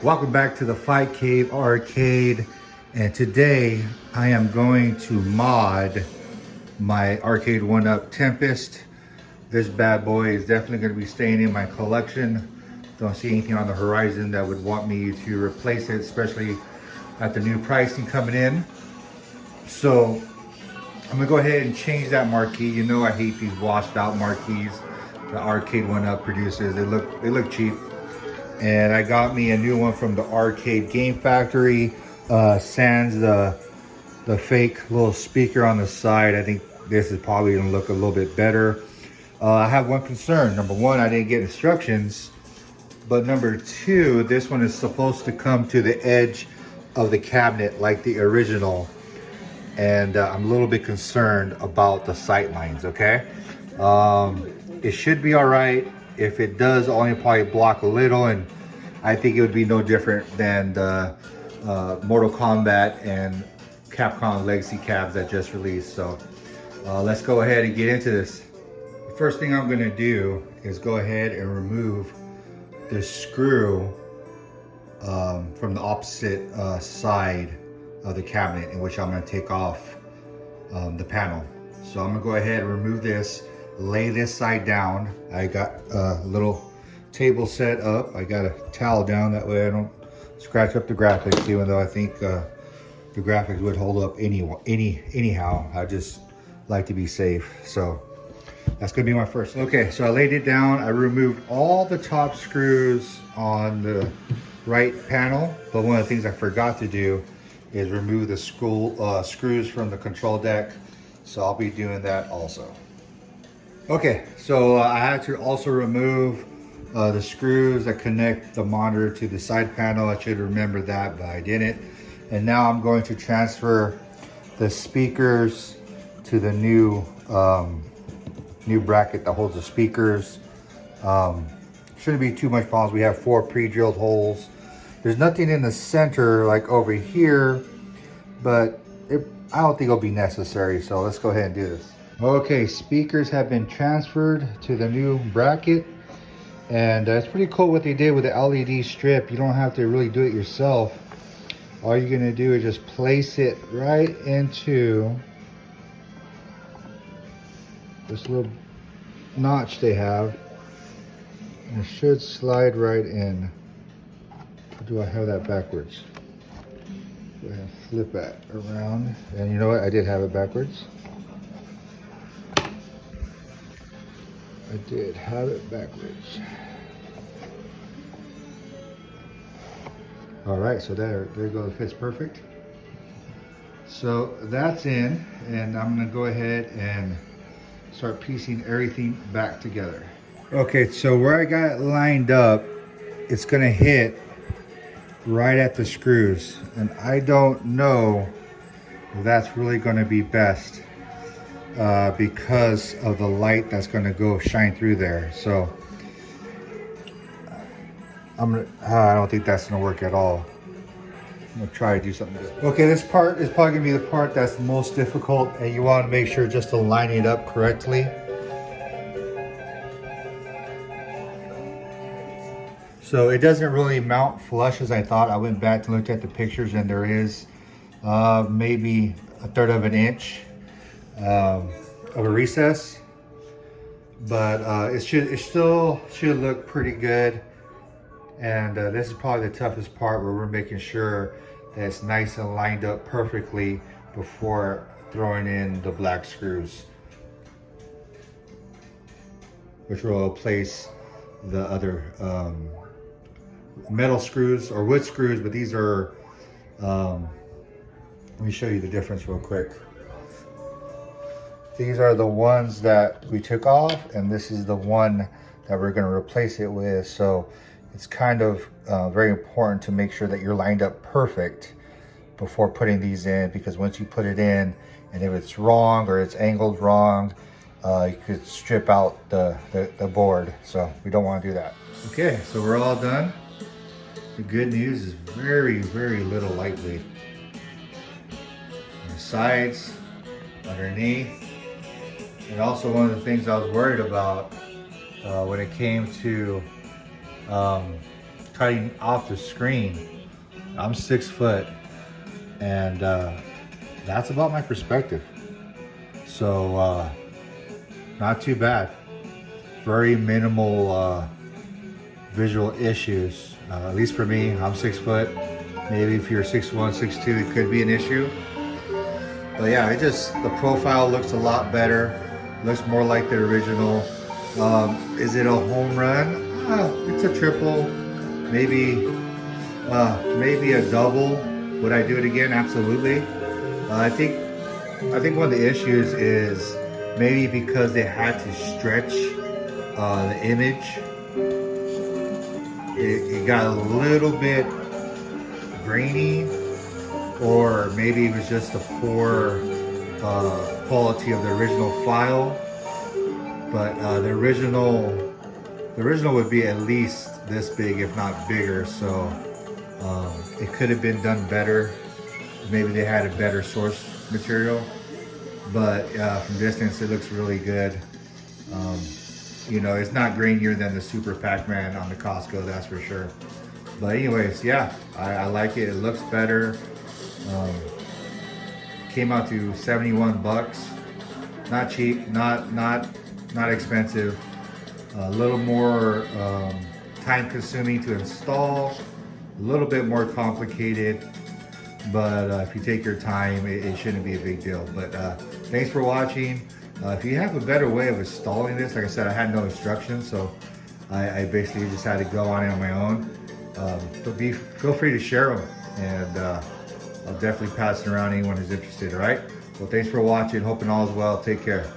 Welcome back to the Fight Cave Arcade, and today I am going to mod my Arcade1up Tempest. This bad boy is definitely going to be staying in my collection. Don't see anything on the horizon that would want me to replace it, especially at the new pricing coming in. So I'm gonna go ahead and change that marquee. You know I hate these washed out marquees the Arcade1up produces. They look cheap. And I got me a new one from the Arcade Game Factory. Sans the fake little speaker on the side. I think this is probably gonna look a little bit better. I have one concern. Number one, I didn't get instructions. But number two, this one is supposed to come to the edge of the cabinet like the original. And I'm a little bit concerned about the sight lines, okay? It should be all right. If it does, only probably block a little, and I think it would be no different than the Mortal Kombat and Capcom Legacy cabs that just released. So let's go ahead and get into this. The first thing I'm gonna do is go ahead and remove the screw from the opposite side of the cabinet, in which I'm going to take off the panel. So I'm going to go ahead and remove this, lay this side down. I got a little table set up. I got a towel down, that way I don't scratch up the graphics, even though I think the graphics would hold up anyhow. I just like to be safe. So that's going to be my first. Okay, so I laid it down. I removed all the top screws on the right panel, but one of the things I forgot to do is remove the screws from the control deck. So I'll be doing that also. Okay, so I had to also remove the screws that connect the monitor to the side panel. I should remember that, but I didn't. And now I'm going to transfer the speakers to the new bracket that holds the speakers. Shouldn't be too much problems. We have 4 pre-drilled holes. There's nothing in the center like over here, but I don't think it'll be necessary. So let's go ahead and do this. Okay, speakers have been transferred to the new bracket, and it's pretty cool what they did with the LED strip. You don't have to really do it yourself. All you're gonna do is just place it right into this little notch they have, and it should slide right in. Do I have that backwards? Go ahead and flip that around. And you know what? I did have it backwards. I did have it backwards. All right, so there you go. It fits perfect. So that's in, and I'm gonna go ahead and start piecing everything back together. Okay, so where I got it lined up, it's gonna hit right at the screws, and I don't know if that's really going to be best because of the light that's going to go shine through there. So I don't think that's going to work at all. I'm going to try to do something different. Okay, this part is probably going to be the part that's the most difficult, and you want to make sure just to line it up correctly. So it doesn't really mount flush as I thought. I went back to look at the pictures, and there is maybe 1/3 of an inch of a recess, but it still should look pretty good. And this is probably the toughest part, where we're making sure that it's nice and lined up perfectly before throwing in the black screws, which will replace the other metal screws or wood screws, but these are let me show you the difference real quick. These are the ones that we took off, and this is the one that we're going to replace it with. So it's kind of very important to make sure that you're lined up perfect before putting these in, because once you put it in, and if it's wrong or it's angled wrong, you could strip out the board. So we don't want to do that. Okay, so we're all done. The good news is very, very little lightweight. On the sides, underneath, and also one of the things I was worried about when it came to cutting off the screen. I'm 6 foot, and that's about my perspective. So not too bad. Very minimal visual issues. At least for me, I'm 6 foot. Maybe if you're 6'1", 6'2", it could be an issue. But yeah, the profile looks a lot better. Looks more like the original. Is it a home run? It's a triple, maybe a double. Would I do it again? Absolutely. I think one of the issues is maybe because they had to stretch the image. It got a little bit grainy, or maybe it was just the poor quality of the original file. But the original would be at least this big, if not bigger. So it could have been done better. Maybe they had a better source material. But from distance, it looks really good. You know, it's not grainier than the Super Pac-Man on the Costco, that's for sure. But anyways, yeah, I like it. It looks better. Came out to 71 bucks. Not cheap, not expensive. A little more time consuming to install. A little bit more complicated. But if you take your time, it shouldn't be a big deal. But thanks for watching. If you have a better way of installing this, like I said, I had no instructions, so I basically just had to go on it on my own. Feel free to share them, and I'll definitely pass it around to anyone who's interested, all right? Well, thanks for watching. Hoping all is well. Take care.